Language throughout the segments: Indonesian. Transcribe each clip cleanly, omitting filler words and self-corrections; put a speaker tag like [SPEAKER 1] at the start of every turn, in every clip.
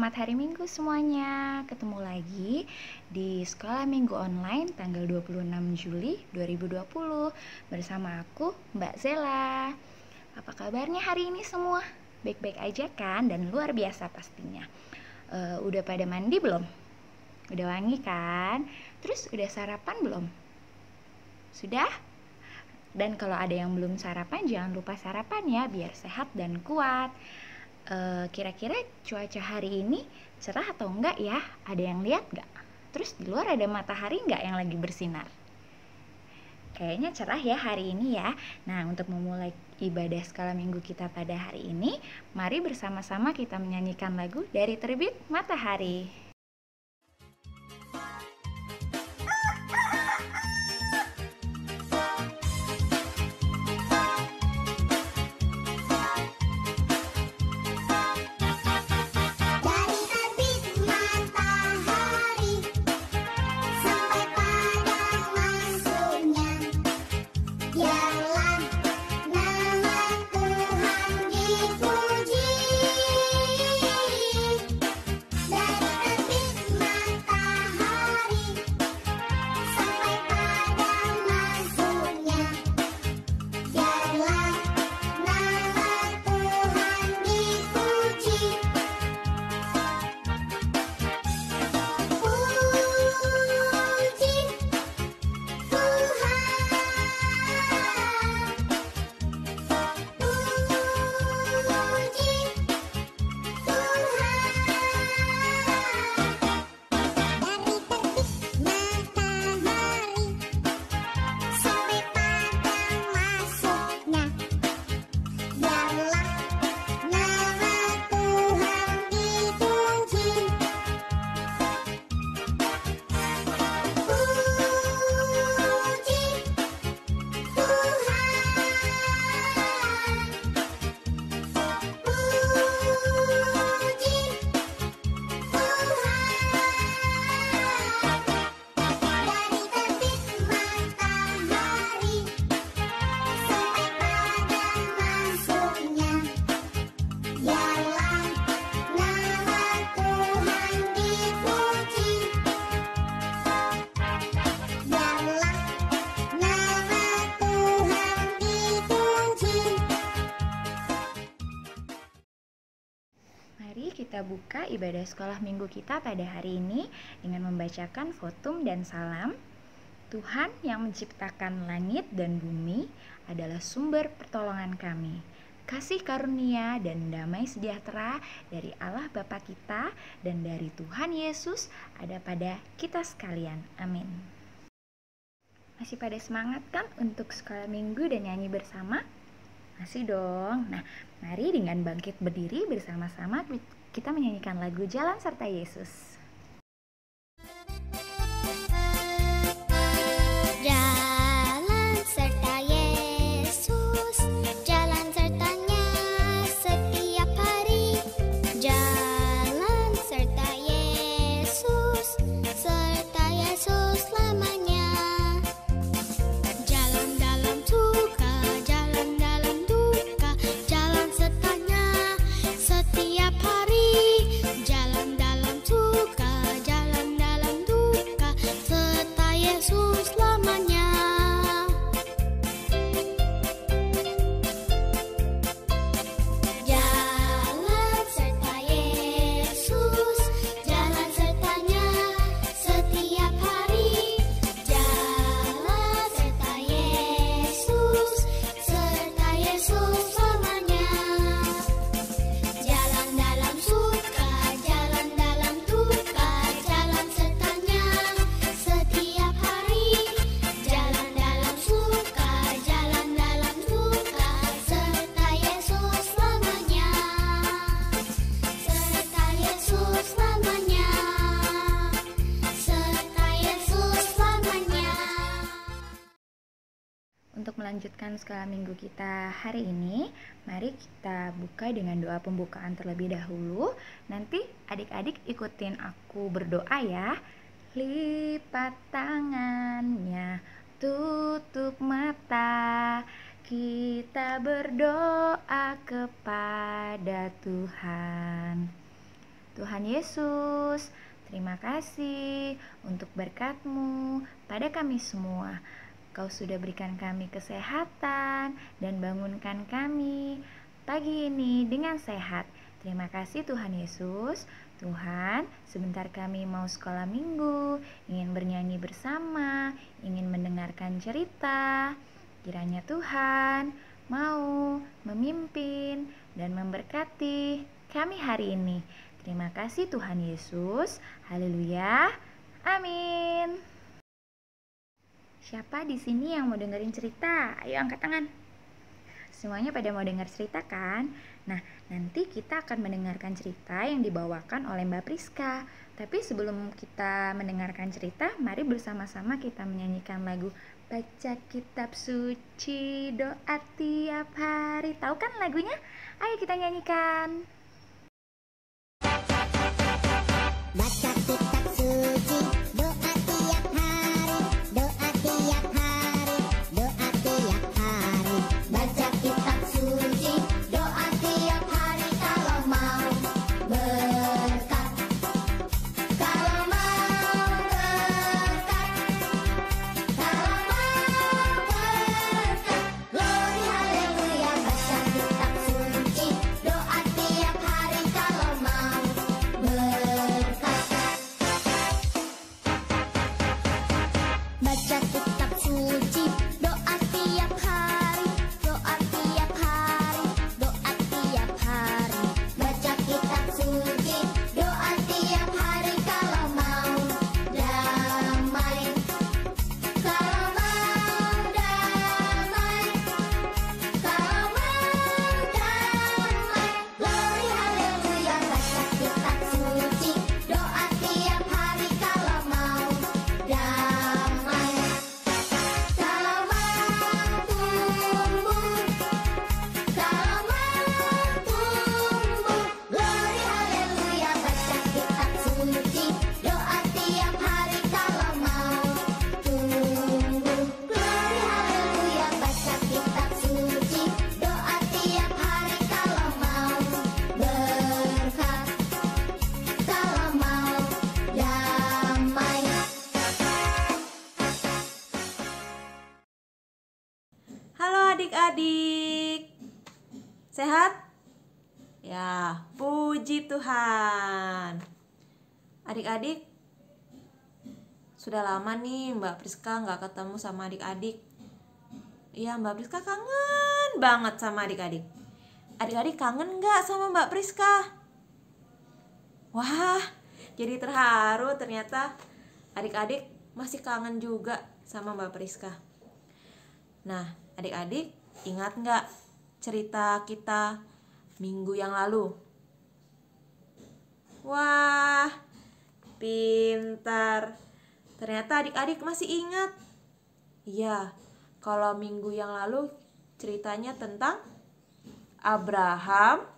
[SPEAKER 1] Selamat hari Minggu semuanya. Ketemu lagi di Sekolah Minggu Online tanggal 26 Juli 2020 bersama aku, Mbak Zela. Apa kabarnya hari ini semua? Baik-baik aja kan? Dan luar biasa pastinya. Udah pada mandi belum? Udah wangi kan? Terus udah sarapan belum? Sudah? Dan kalau ada yang belum sarapan, jangan lupa sarapan ya, biar sehat dan kuat. Kira-kira cuaca hari ini cerah atau enggak ya? Ada yang lihat enggak? Terus di luar ada matahari enggak yang lagi bersinar? Kayaknya cerah ya hari ini ya. Nah, untuk memulai ibadah skala minggu kita pada hari ini, mari bersama-sama kita menyanyikan lagu Dari Terbit Matahari. Mari kita buka ibadah sekolah minggu kita pada hari ini dengan membacakan votum dan salam. Tuhan yang menciptakan langit dan bumi adalah sumber pertolongan kami. Kasih karunia dan damai sejahtera dari Allah Bapa kita dan dari Tuhan Yesus ada pada kita sekalian. Amin. Masih pada semangat kan untuk sekolah minggu dan nyanyi bersama? Masih dong. Nah, mari dengan bangkit berdiri bersama-sama kita menyanyikan lagu Jalan Serta Yesus.
[SPEAKER 2] Jalan serta Yesus, jalan sertanya setiap hari. Jalan serta Yesus, serta Yesus selamanya. Jalan dalam suka, jalan dalam duka, jalan sertanya setiap hari. Jalan dalam suka, jalan dalam duka, serta Yesus selamanya. Jalan serta Yesus, jalan sertanya setiap hari. Jalan serta Yesus, serta Yesus selamanya. Jalan dalam suka, jalan dalam duka, jalan sertanya setiap hari. Jalan dalam suka, jalan dalam duka, serta Yesus selamanya. Serta Yesus selamanya. Serta Yesus selamanya.
[SPEAKER 1] Untuk melanjutkan skala minggu kita hari ini, mari kita buka dengan doa pembukaan terlebih dahulu. Nanti adik-adik ikutin aku berdoa ya. Lipat tangannya, tutup mata, kita berdoa kepada Tuhan. Tuhan Yesus, terima kasih untuk berkat-Mu pada kami semua. Kau sudah berikan kami kesehatan dan bangunkan kami pagi ini dengan sehat. Terima kasih Tuhan Yesus. Tuhan, sebentar kami mau sekolah minggu, ingin bernyanyi bersama, ingin mendengarkan cerita. Kiranya Tuhan mau memimpin dan memberkati kami hari ini. Terima kasih Tuhan Yesus. Haleluya. Amin. Siapa di sini yang mau dengerin cerita? Ayo angkat tangan. Semuanya pada mau dengar cerita kan? Nah, nanti kita akan mendengarkan cerita yang dibawakan oleh Mbak Priska. Tapi sebelum kita mendengarkan cerita, mari bersama-sama kita menyanyikan lagu Baca Kitab Suci, Doa Tiap Hari. Tahu kan lagunya? Ayo kita nyanyikan.
[SPEAKER 2] Baca kitab suci, doa tiap hari, doa tiap hari, doa tiap hari. Baca kitab suci, doa tiap hari kalau mau berkat. Kalau mau berkat, kalau mau berkat. Glory haleluya, baca kitab suci, doa tiap hari kalau mau berkat. Baca kitab suci, doa tiap hari, doa tiap hari, doa tiap hari. Baca kitab suci, doa tiap hari kalau mau damai. Kalau mau damai, kalau mau damai. Glory haleluya, baca kitab suci, doa tiap hari kalau mau damai. Kalau mau tumbuh, kalau mau tumbuh. Glory haleluya, baca kitab suci, doa tiap hari kalau mau tumbuh. Glory haleluya, baca kitab suci, doa tiap hari kalau mau berkat, kalau mau damai.
[SPEAKER 3] Halo adik-adik, sehat? Ya, puji Tuhan. Adik-adik, sudah lama nih Mbak Priska nggak ketemu sama adik-adik. Iya, Mbak Priska kangen banget sama adik-adik. Adik-adik kangen nggak sama Mbak Priska? Wah, jadi terharu ternyata adik-adik masih kangen juga sama Mbak Priska. Nah, adik-adik ingat nggak cerita kita minggu yang lalu? Wah, pintar. Ternyata adik-adik masih ingat. Iya, kalau minggu yang lalu ceritanya tentang Abraham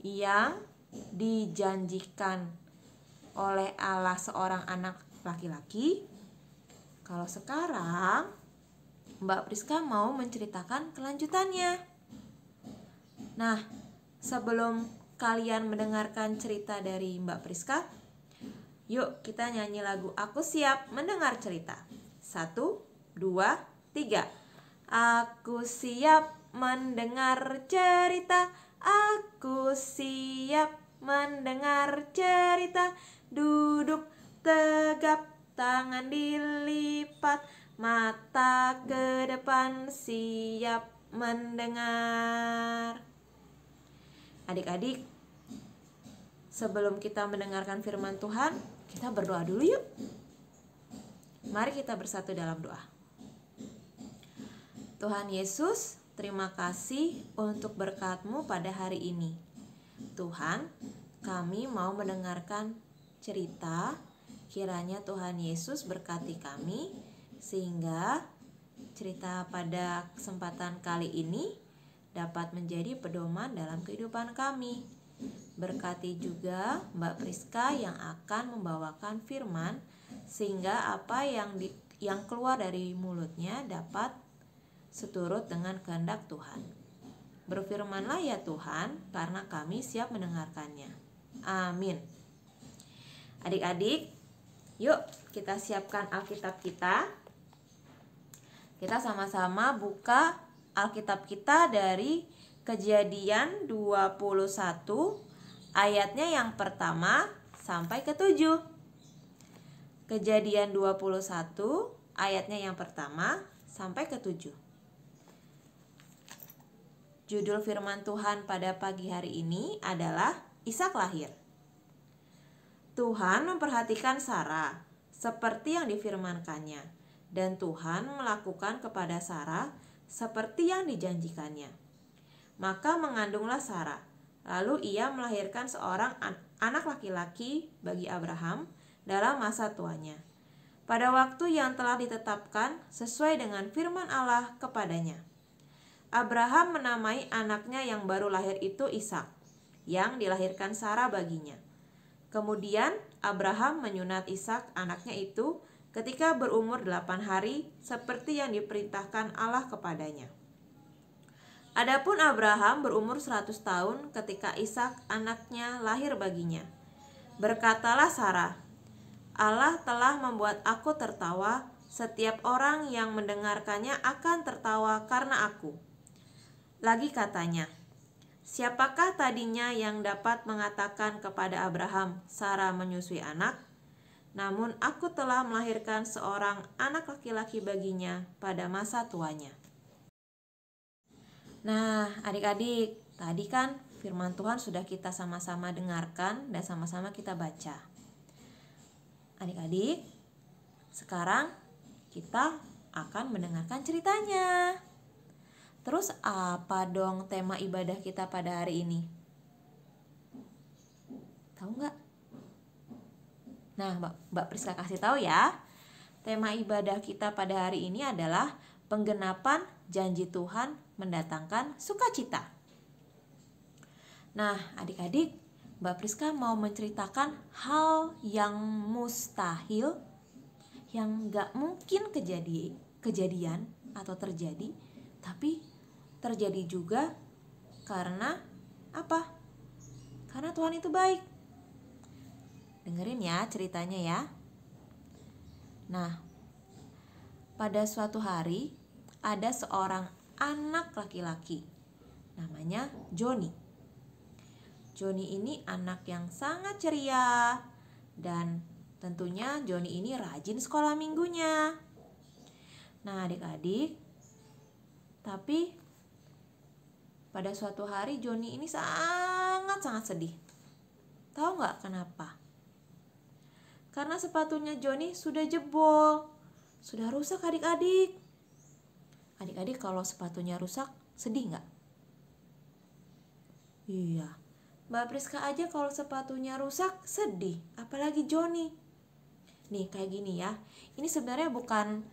[SPEAKER 3] yang dijanjikan oleh Allah seorang anak laki-laki. Kalau sekarang Mbak Priska mau menceritakan kelanjutannya. Nah, sebelum kalian mendengarkan cerita dari Mbak Priska, yuk kita nyanyi lagu Aku Siap Mendengar Cerita. 1, 2, 3. Aku siap mendengar cerita, aku siap mendengar cerita. Duduk tegap, tangan dilipat, mata ke depan, siap mendengar. Adik-adik, sebelum kita mendengarkan firman Tuhan, kita berdoa dulu yuk. Mari kita bersatu dalam doa. Tuhan Yesus, terima kasih untuk berkat-Mu pada hari ini. Tuhan, kami mau mendengarkan cerita. Kiranya Tuhan Yesus berkati kami, sehingga cerita pada kesempatan kali ini dapat menjadi pedoman dalam kehidupan kami. Berkati juga Mbak Priska yang akan membawakan firman, sehingga apa yang keluar dari mulutnya dapat seturut dengan kehendak Tuhan. Berfirmanlah ya Tuhan, karena kami siap mendengarkannya. Amin. Adik-adik, yuk kita siapkan Alkitab kita. Kita sama-sama buka Alkitab kita dari Kejadian 21 ayatnya yang pertama sampai ke-7. Kejadian 21 ayatnya yang pertama sampai ke-7. Judul firman Tuhan pada pagi hari ini adalah Ishak lahir. Tuhan memperhatikan Sarah seperti yang difirmankannya, dan Tuhan melakukan kepada Sarah seperti yang dijanjikannya. Maka mengandunglah Sarah, lalu ia melahirkan seorang anak laki-laki bagi Abraham dalam masa tuanya, pada waktu yang telah ditetapkan sesuai dengan firman Allah kepadanya. Abraham menamai anaknya yang baru lahir itu Ishak, yang dilahirkan Sarah baginya. Kemudian Abraham menyunat Ishak anaknya itu ketika berumur 8 hari seperti yang diperintahkan Allah kepadanya. Adapun Abraham berumur 100 tahun ketika Ishak anaknya lahir baginya. Berkatalah Sarah, Allah telah membuat aku tertawa, setiap orang yang mendengarkannya akan tertawa karena aku. Lagi katanya, siapakah tadinya yang dapat mengatakan kepada Abraham, Sarah menyusui anak? Namun aku telah melahirkan seorang anak laki-laki baginya pada masa tuanya. Nah, adik-adik, tadi kan firman Tuhan sudah kita sama-sama dengarkan dan sama-sama kita baca. Adik-adik, sekarang kita akan mendengarkan ceritanya. Terus apa dong tema ibadah kita pada hari ini? Tahu nggak? Nah, Mbak Priska kasih tahu ya. Tema ibadah kita pada hari ini adalah penggenapan janji Tuhan mendatangkan sukacita. Nah, adik-adik, Mbak Priska mau menceritakan hal yang mustahil, yang gak mungkin kejadian atau terjadi, tapi terjadi juga karena apa? Karena Tuhan itu baik. Dengerin ya ceritanya ya. Nah, pada suatu hari ada seorang anak laki-laki, namanya Joni. Joni ini anak yang sangat ceria, dan tentunya Joni ini rajin sekolah minggunya. Nah adik-adik, tapi pada suatu hari Joni ini sangat sedih. Tahu nggak kenapa? Karena sepatunya Joni sudah jebol, sudah rusak adik-adik. Adik-adik kalau sepatunya rusak, sedih nggak? Iya, Mbak Priska aja kalau sepatunya rusak sedih, apalagi Joni. Nih kayak gini ya, ini sebenarnya bukan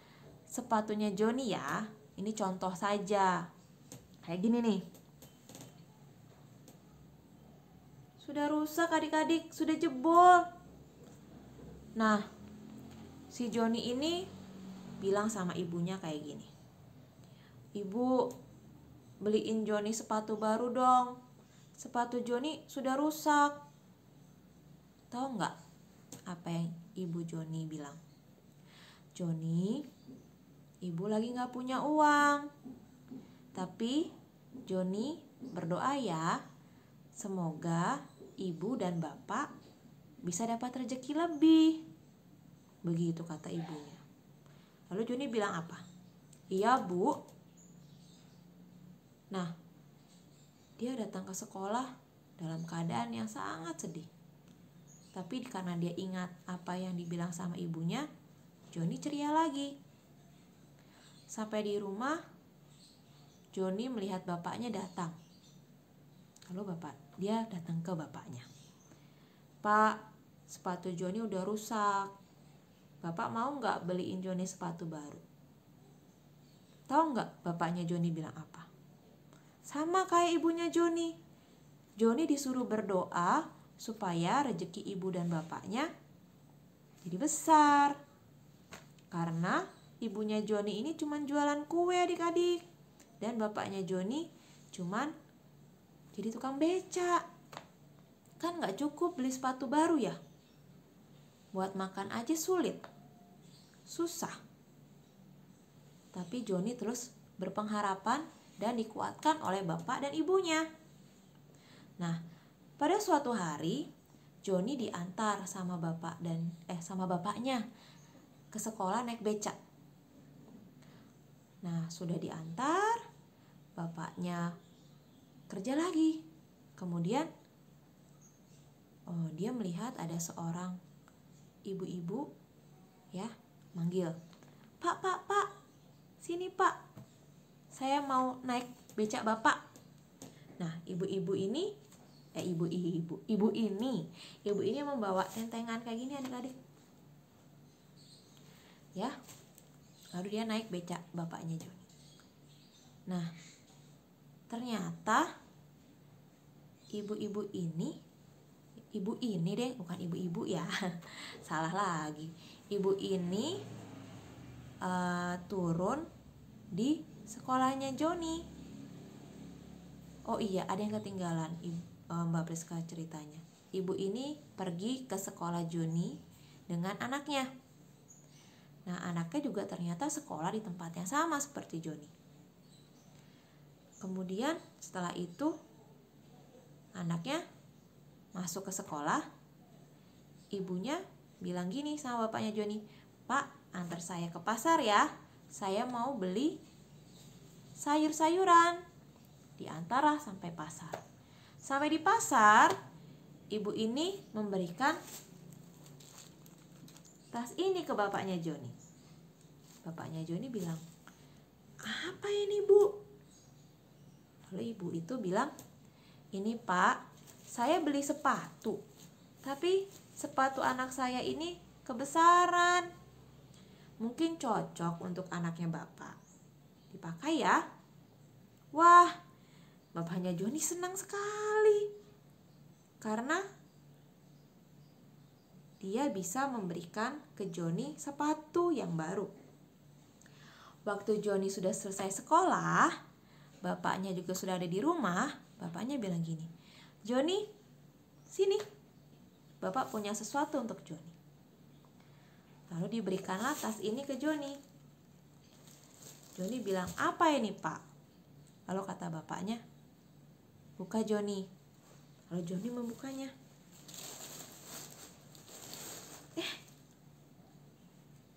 [SPEAKER 3] sepatunya Joni ya, ini contoh saja. Kayak gini nih. Sudah rusak adik-adik, sudah jebol. Nah, si Joni ini bilang sama ibunya kayak gini. Ibu, beliin Joni sepatu baru dong. Sepatu Joni sudah rusak. Tahu nggak apa yang ibu Joni bilang? Joni, ibu lagi nggak punya uang. Tapi Joni berdoa ya, semoga ibu dan bapak bisa dapat rezeki lebih. Begitu kata ibunya. Lalu Joni bilang apa? Iya bu. Nah, dia datang ke sekolah dalam keadaan yang sangat sedih. Tapi karena dia ingat apa yang dibilang sama ibunya, Joni ceria lagi. Sampai di rumah, Joni melihat bapaknya datang. Lalu dia datang ke bapaknya. Pak, sepatu Joni udah rusak. Bapak mau nggak beliin Joni sepatu baru? Tahu nggak bapaknya Joni bilang apa? Sama kayak ibunya Joni. Joni disuruh berdoa supaya rezeki ibu dan bapaknya jadi besar. Karena ibunya Joni ini cuma jualan kue adik-adik. Dan bapaknya Joni cuma jadi tukang beca. Kan gak cukup beli sepatu baru ya. buat makan aja sulit, susah. Tapi Joni terus berpengharapan dan dikuatkan oleh bapak dan ibunya. Nah, pada suatu hari Joni diantar sama bapaknya ke sekolah naik becak. Nah, sudah diantar, bapaknya kerja lagi. Kemudian dia melihat ada seorang ibu-ibu ya manggil, "Pak, sini Pak, saya mau naik becak Bapak." Nah, ibu ini membawa tentengan kayak gini adik-adik. Ya. Lalu dia naik becak bapaknya Joni. Nah, ternyata ibu ini deh, bukan ibu-ibu ya. Salah lagi. Ibu ini turun di sekolahnya Joni. Oh iya, ada yang ketinggalan Mbak Priska ceritanya. Ibu ini pergi ke sekolah Joni dengan anaknya. Nah, anaknya juga ternyata sekolah di tempat yang sama seperti Joni. Kemudian setelah itu anaknya masuk ke sekolah. Ibunya bilang gini sama bapaknya Joni, "Pak, antar saya ke pasar ya. Saya mau beli sayur-sayuran." Diantarlah sampai pasar. Sampai di pasar, ibu ini memberikan tas ini ke bapaknya Joni. Bapaknya Joni bilang, "Apa ini, Bu?" Lalu ibu itu bilang, "Ini Pak, saya beli sepatu. Tapi sepatu anak saya ini kebesaran. Mungkin cocok untuk anaknya Bapak. Dipakai ya." Wah, bapaknya Joni senang sekali. Karena dia bisa memberikan ke Joni sepatu yang baru. Waktu Joni sudah selesai sekolah, bapaknya juga sudah ada di rumah, bapaknya bilang gini, "Joni, sini. Bapak punya sesuatu untuk Joni." Lalu diberikanlah tas ini ke Joni. Joni bilang, "Apa ini, Pak?" Lalu kata bapaknya, "Buka Joni." Lalu Joni membukanya.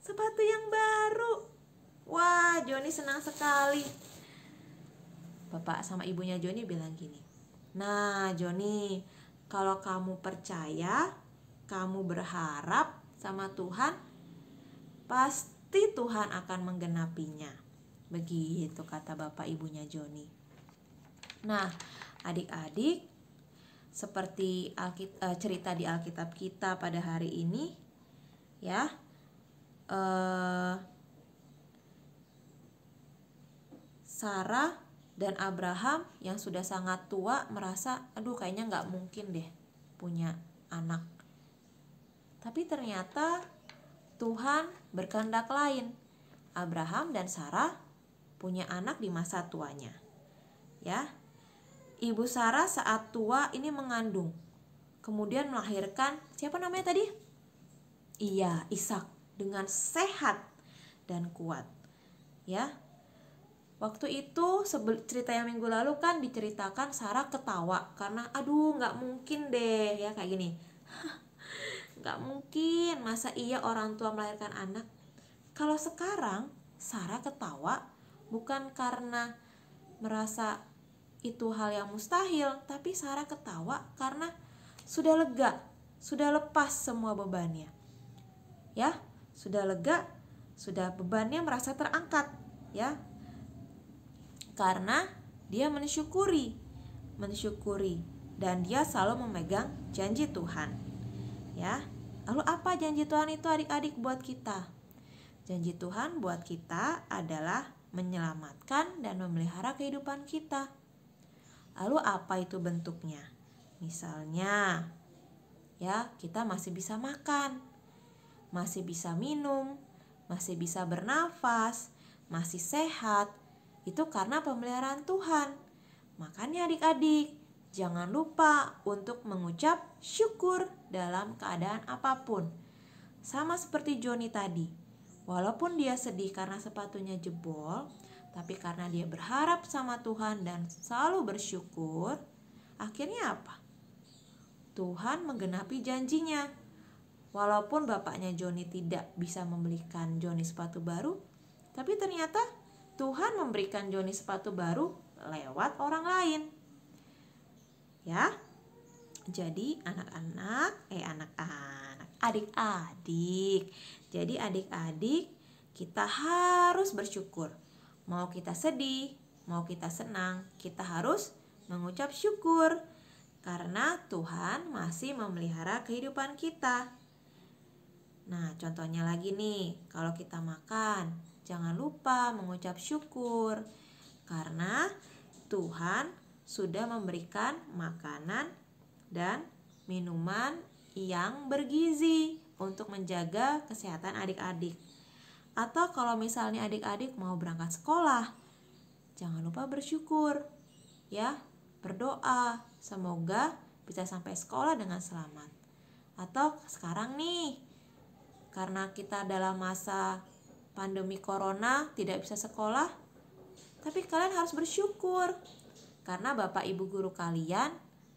[SPEAKER 3] Sepatu yang baru. Wah, Joni senang sekali. Bapak sama ibunya Joni bilang gini, "Nah, Joni, kalau kamu percaya, kamu berharap sama Tuhan, pasti Tuhan akan menggenapinya." Begitu kata bapak ibunya Joni. Nah, adik-adik, seperti cerita di Alkitab kita pada hari ini, ya, Sarah dan Abraham yang sudah sangat tua merasa, aduh kayaknya gak mungkin deh punya anak. Tapi ternyata Tuhan berkehendak lain. Abraham dan Sarah punya anak di masa tuanya. Ya, Ibu Sarah saat tua ini mengandung, kemudian melahirkan, siapa namanya tadi? Iya, Ishak, dengan sehat dan kuat. Ya. Waktu itu cerita yang minggu lalu kan diceritakan Sarah ketawa karena aduh nggak mungkin deh ya kayak gini. Nggak mungkin, masa iya orang tua melahirkan anak. Kalau sekarang Sarah ketawa bukan karena merasa itu hal yang mustahil, tapi Sarah ketawa karena sudah lega, sudah lepas semua bebannya. Ya, sudah lega, sudah bebannya merasa terangkat, ya. Karena dia mensyukuri dan dia selalu memegang janji Tuhan. Ya. Lalu apa janji Tuhan itu adik-adik buat kita? Janji Tuhan buat kita adalah menyelamatkan dan memelihara kehidupan kita. Lalu apa itu bentuknya? Misalnya, ya, kita masih bisa makan, masih bisa minum, masih bisa bernafas, masih sehat. Itu karena pemeliharaan Tuhan. Makanya adik-adik, jangan lupa untuk mengucap syukur dalam keadaan apapun. sama seperti Joni tadi. Walaupun dia sedih karena sepatunya jebol, tapi karena dia berharap sama Tuhan dan selalu bersyukur, akhirnya apa? Tuhan menggenapi janjinya. Walaupun bapaknya Joni tidak bisa membelikan Joni sepatu baru, tapi ternyata Tuhan memberikan Joni sepatu baru lewat orang lain. Ya, jadi adik-adik. Jadi adik-adik, kita harus bersyukur. Mau kita sedih, mau kita senang, kita harus mengucap syukur. Karena Tuhan masih memelihara kehidupan kita. Nah, contohnya lagi nih, kalau kita makan, jangan lupa mengucap syukur. Karena Tuhan sudah memberikan makanan dan minuman yang bergizi untuk menjaga kesehatan adik-adik. Atau kalau misalnya adik-adik mau berangkat sekolah, jangan lupa bersyukur. Ya, berdoa, semoga bisa sampai sekolah dengan selamat. Atau sekarang nih, karena kita dalam masa pandemi corona tidak bisa sekolah, tapi kalian harus bersyukur karena Bapak Ibu guru kalian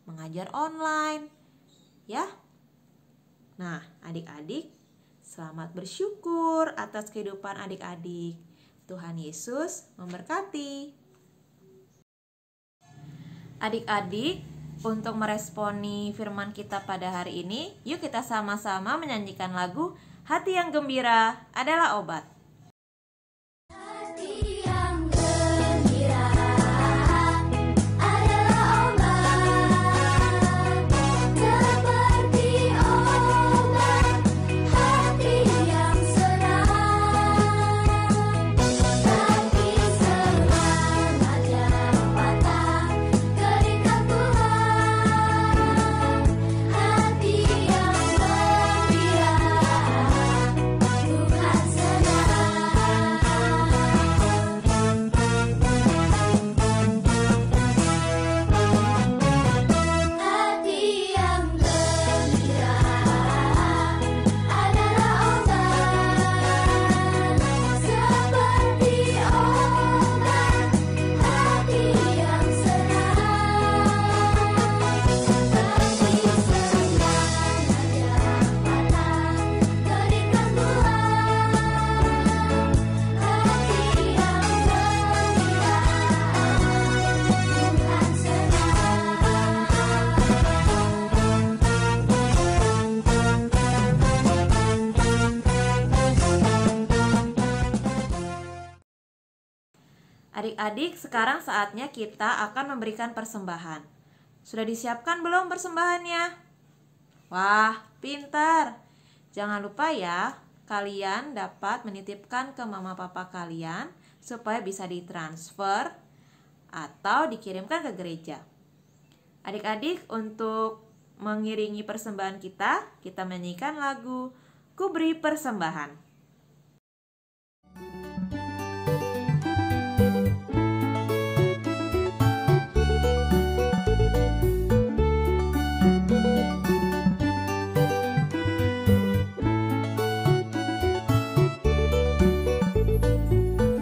[SPEAKER 3] mengajar online. Ya. Nah, adik-adik, selamat bersyukur atas kehidupan adik-adik. Tuhan Yesus memberkati. Adik-adik, untuk meresponi firman kita pada hari ini, yuk kita sama-sama menyanyikan lagu Hati yang Gembira Adalah Obat.
[SPEAKER 2] Hati yang gembira adalah obat, seperti obat hati yang senang. Tapi semangat yang patah berikan Tuhan. Hati yang gembira Tuhan senang. Hati yang gembira adalah obat, seperti obat hati yang senang. Tapi semangat yang patah berikan Tuhan. Hati yang gembira Tuhan
[SPEAKER 3] Adik-adik, sekarang saatnya kita akan memberikan persembahan. Sudah disiapkan belum persembahannya? Wah, pintar. Jangan lupa ya, kalian dapat menitipkan ke mama papa kalian supaya bisa ditransfer atau dikirimkan ke gereja. Adik-adik, untuk mengiringi persembahan kita menyanyikan lagu Ku Beri Persembahan.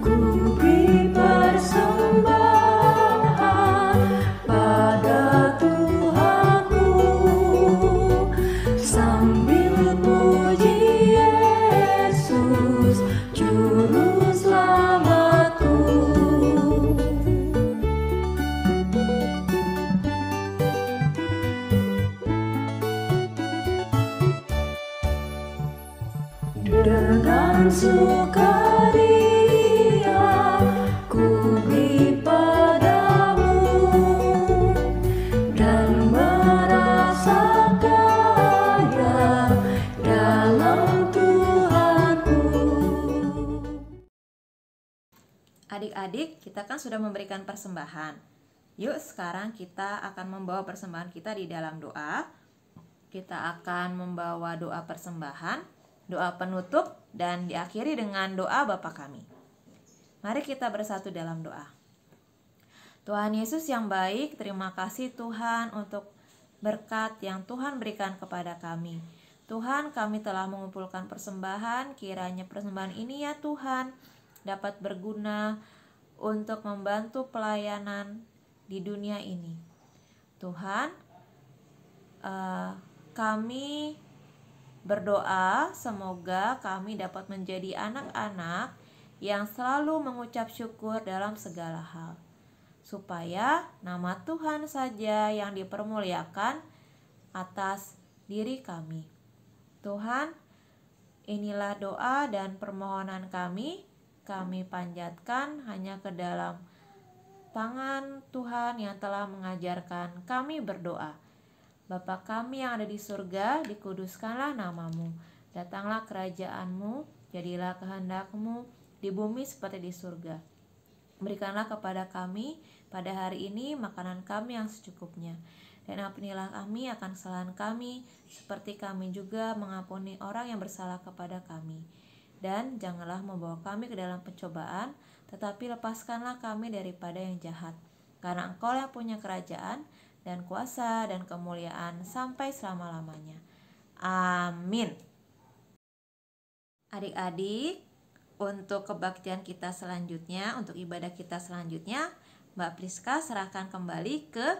[SPEAKER 4] Ku beri persembahan pada Tuhanku, sambil puji Yesus Juru Selamatku. Dengan sukaria ku beri padamu dan merasa kaya dalam Tuhanku.
[SPEAKER 3] Adik-adik, kita kan sudah memberikan persembahan. Yuk sekarang kita akan membawa persembahan kita di dalam doa. Kita akan membawa doa persembahan, doa penutup, dan diakhiri dengan doa Bapa kami. Mari kita bersatu dalam doa. Tuhan Yesus yang baik, terima kasih Tuhan untuk berkat yang Tuhan berikan kepada kami. Tuhan, kami telah mengumpulkan persembahan, kiranya persembahan ini ya Tuhan dapat berguna untuk membantu pelayanan di dunia ini. Tuhan, kami berdoa semoga kami dapat menjadi anak-anak yang selalu mengucap syukur dalam segala hal, supaya nama Tuhan saja yang dipermuliakan atas diri kami. Tuhan, inilah doa dan permohonan kami panjatkan hanya ke dalam tangan Tuhan yang telah mengajarkan kami berdoa. Bapa kami yang ada di surga, dikuduskanlah namamu. Datanglah kerajaanmu, jadilah kehendak-mu di bumi seperti di surga. Berikanlah kepada kami pada hari ini makanan kami yang secukupnya. Dan ampunilah kami akan kesalahan kami, seperti kami juga mengampuni orang yang bersalah kepada kami. Dan janganlah membawa kami ke dalam pencobaan, tetapi lepaskanlah kami daripada yang jahat. Karena Engkau yang punya kerajaan, dan kuasa, dan kemuliaan sampai selama-lamanya. Amin. Adik-adik, untuk kebaktian kita selanjutnya, untuk ibadah kita selanjutnya, Mbak Priska serahkan kembali ke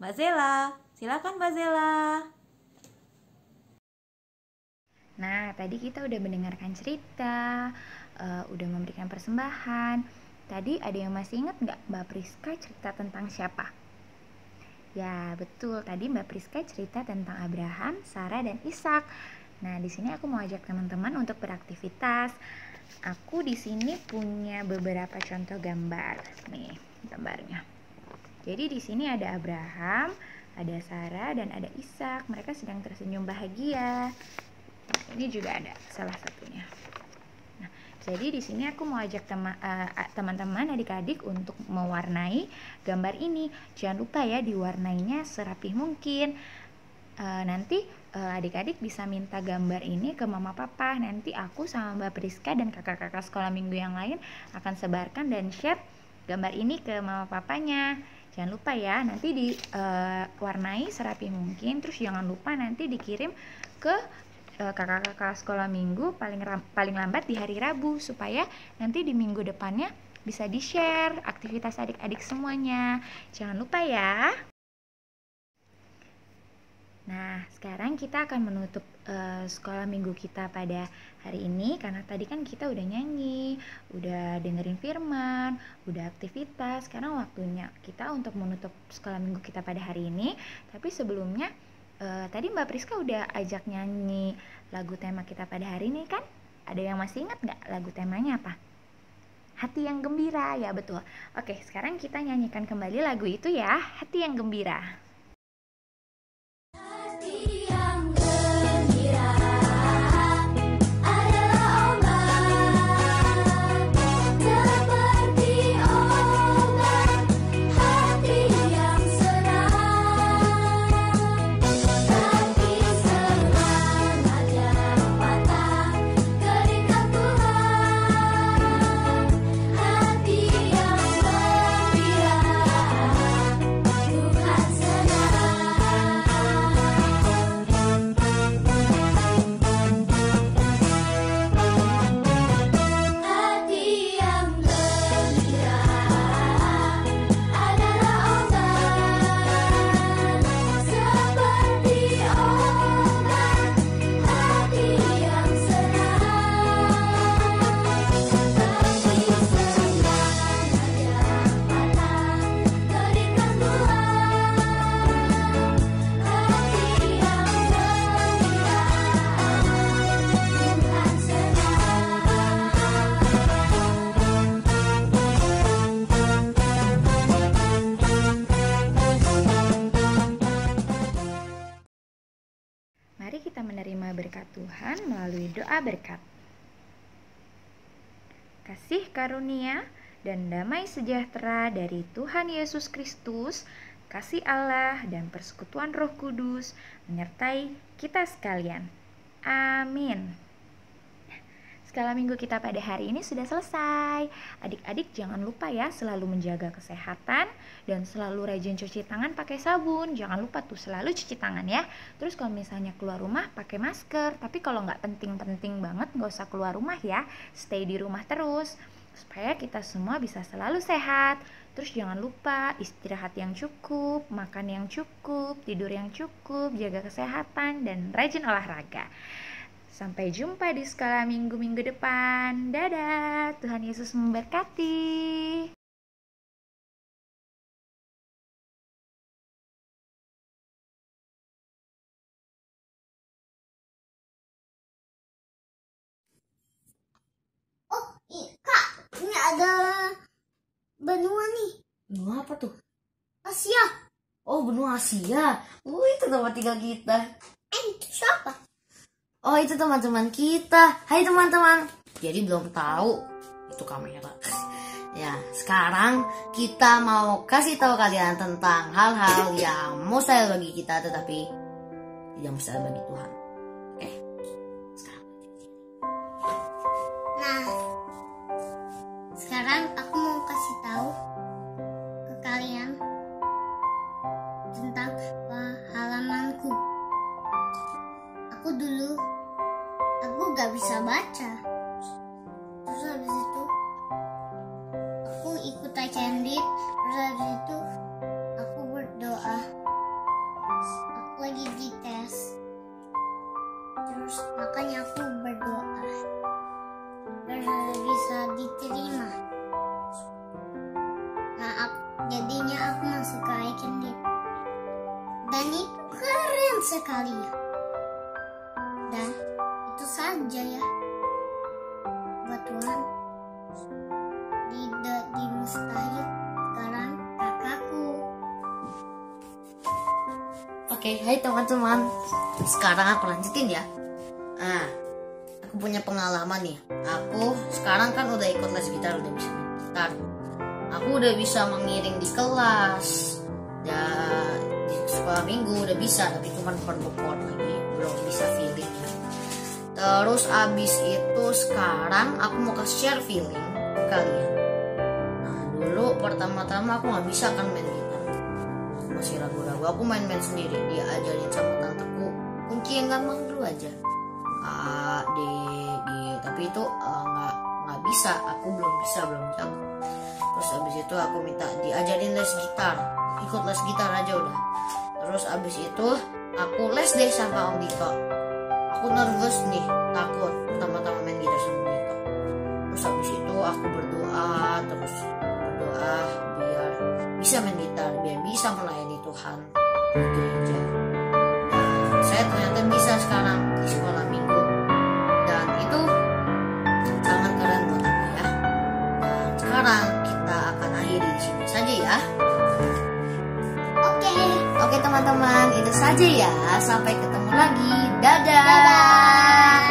[SPEAKER 3] Mbak Zela. Silakan Mbak Zela.
[SPEAKER 1] Nah, tadi kita udah mendengarkan cerita, udah memberikan persembahan. Tadi ada yang masih ingat nggak Mbak Priska cerita tentang siapa? Ya, betul. Tadi Mbak Priska cerita tentang Abraham, Sarah, dan Ishak. Nah, di sini aku mau ajak teman-teman untuk beraktivitas. Aku di sini punya beberapa contoh gambar. Nih, gambarnya. Jadi di sini ada Abraham, ada Sarah, dan ada Ishak. Mereka sedang tersenyum bahagia. Nah, ini juga ada salah satunya. Nah, jadi di sini aku mau ajak teman-teman adik-adik untuk mewarnai gambar ini. Jangan lupa ya diwarnainya serapih mungkin. Nanti adik-adik bisa minta gambar ini ke mama papa. Nanti aku sama Mbak Priska dan kakak-kakak sekolah minggu yang lain akan sebarkan dan share gambar ini ke mama papanya. Jangan lupa ya, nanti diwarnai serapih mungkin. Terus jangan lupa nanti dikirim ke kakak-kakak sekolah minggu paling lambat di hari Rabu, supaya nanti di minggu depannya bisa di-share aktivitas adik-adik semuanya. Jangan lupa ya. Nah, sekarang kita akan menutup sekolah minggu kita pada hari ini, karena tadi kan kita udah nyanyi, udah dengerin firman, udah aktivitas. Sekarang waktunya kita untuk menutup sekolah minggu kita pada hari ini. Tapi sebelumnya, tadi Mbak Priska udah ajak nyanyi lagu tema kita pada hari ini kan? Ada yang masih ingat nggak lagu temanya apa? Hati yang gembira, ya betul. Oke, sekarang kita nyanyikan kembali lagu itu ya, Hati yang Gembira.
[SPEAKER 2] Hati yang gembira adalah obat, seperti obat hati yang senang. Tapi semangatnya patah ketika Tuhan. Hati yang gembira Tuhan senang. Hati yang gembira adalah obat, seperti obat hati yang senang. Tapi semangatnya patah ketika Tuhan. Hati yang gembira Tuhan
[SPEAKER 1] Mari kita menerima berkat Tuhan melalui doa berkat. Kasih karunia dan damai sejahtera dari Tuhan Yesus Kristus, kasih Allah dan persekutuan Roh Kudus menyertai kita sekalian. Amin. Skala minggu kita pada hari ini sudah selesai. Adik-adik jangan lupa ya selalu menjaga kesehatan dan selalu rajin cuci tangan pakai sabun. Jangan lupa tuh selalu cuci tangan ya. Terus kalau misalnya keluar rumah pakai masker. Tapi kalau nggak penting-penting banget nggak usah keluar rumah ya. Stay di rumah terus supaya kita semua bisa selalu sehat. Terus jangan lupa istirahat yang cukup, makan yang cukup, tidur yang cukup, jaga kesehatan dan rajin olahraga. Sampai jumpa di skala minggu-minggu depan. Dadah, Tuhan Yesus memberkati.
[SPEAKER 2] Kak, ini ada benua nih,
[SPEAKER 4] Benua apa tuh?
[SPEAKER 2] Asia.
[SPEAKER 4] Oh, benua Asia. Itu tempat tinggal kita.
[SPEAKER 2] Itu siapa?
[SPEAKER 4] Oh, itu teman-teman kita. Hai teman-teman. Jadi belum tahu itu kamera. Ya, sekarang kita mau kasih tahu kalian tentang hal-hal yang mustahil bagi kita tetapi tidak mustahil bagi Tuhan. Oke. Sekarang.
[SPEAKER 2] Nah, sekarang aku mau kasih tahu ke kalian tentang pengalamanku. Aku gak bisa baca. Terus habis itu aku ikut candid. Terus habis itu aku berdoa. Aku lagi dites. Terus makanya aku berdoa. Terus bisa diterima. Nah, jadinya aku masuk ke candid. Dan itu keren sekali ya. Dan itu saja ya buat Tuhan. Tidak dimustahil sekarang kakakku.
[SPEAKER 4] Oke, hai teman-teman. Sekarang aku lanjutin ya. Nah, aku punya pengalaman nih. Aku sekarang kan udah ikut les gitar, udah bisa main gitar. Aku udah bisa mengiring di kelas. Ya, di sekolah minggu udah bisa, tapi cuma perlu chord lagi, belum bisa feeling. Terus abis itu sekarang aku mau kasih share feeling ke kalian. Nah, dulu pertama-tama aku nggak bisa kan main gitar. Aku masih ragu-ragu, aku main-main sendiri. Dia ajarin sama tanteku kunci yang gampang dulu aja. A, D, G. Tapi itu nggak bisa. Aku belum bisa. Terus abis itu aku minta diajarin les gitar. Ikut les gitar aja udah. Terus abis itu aku les deh sama Om Dito. Aku nervous nih, takut pertama-tama main gitar sama Dito. Terus habis itu aku berdoa biar bisa main gitar, biar bisa melayani Tuhan di gereja. Dan saya ternyata bisa sekarang di sekolah minggu. Dan itu sangat keren buat aku ya. Dan sekarang kita akan akhiri di sini saja ya. Oke teman-teman, itu saja ya. Sampai ketemu lagi. Dadah.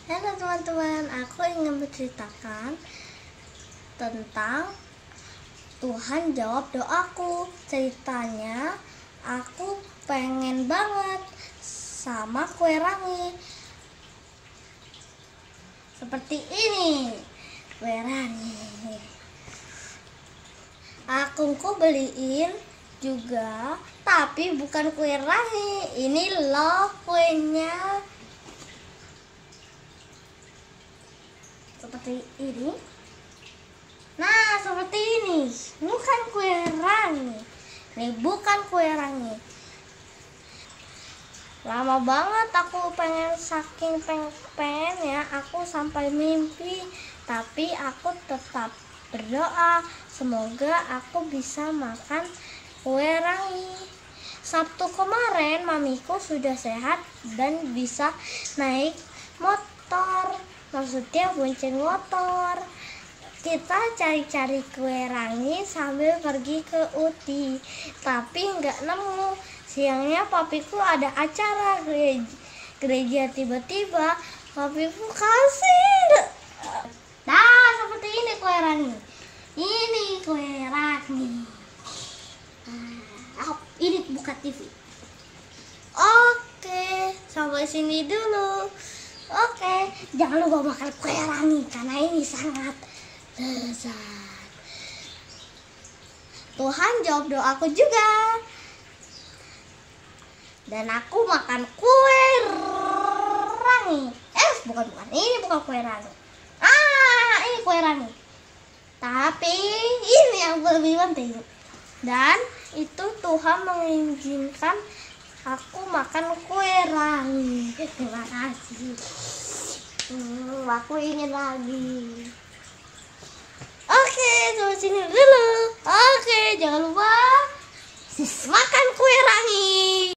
[SPEAKER 2] Halo teman-teman, aku ingin menceritakan tentang Tuhan jawab doaku. Ceritanya aku pengen banget sama kue rangi. Seperti ini kue rangi. Aku beliin juga, tapi bukan kue rangi. Ini loh kuenya. Seperti ini. Nah, seperti ini. Bukan kue rangi. Ini bukan kue rangi. Lama banget aku saking pengen ya, aku sampai mimpi. Tapi aku tetap berdoa, semoga aku bisa makan kue rangi. Sabtu kemarin mamiku sudah sehat dan bisa naik motor. Maksudnya bonceng motor. Kita cari-cari kue rangi sambil pergi ke Uti, tapi nggak nemu. Siangnya papiku ada acara gereja, tiba-tiba Habibu kasih. Nah, seperti ini kue rangi. Ini kue rangi. Ini buka TV. Oke, sampai sini dulu. Oke, jangan lupa makan kue rangi karena ini sangat lezat. Tuhan jawab doaku juga. Dan aku makan kue rangi. Bukan. Ini bukan kue rangi. Ini kue rangi. Tapi ini yang lebih penting. Dan itu Tuhan mengizinkan aku makan kue rangi. Terima kasih. Aku ingin lagi. Oke, sampai sini dulu. Oke, jangan lupa makan kue rangi.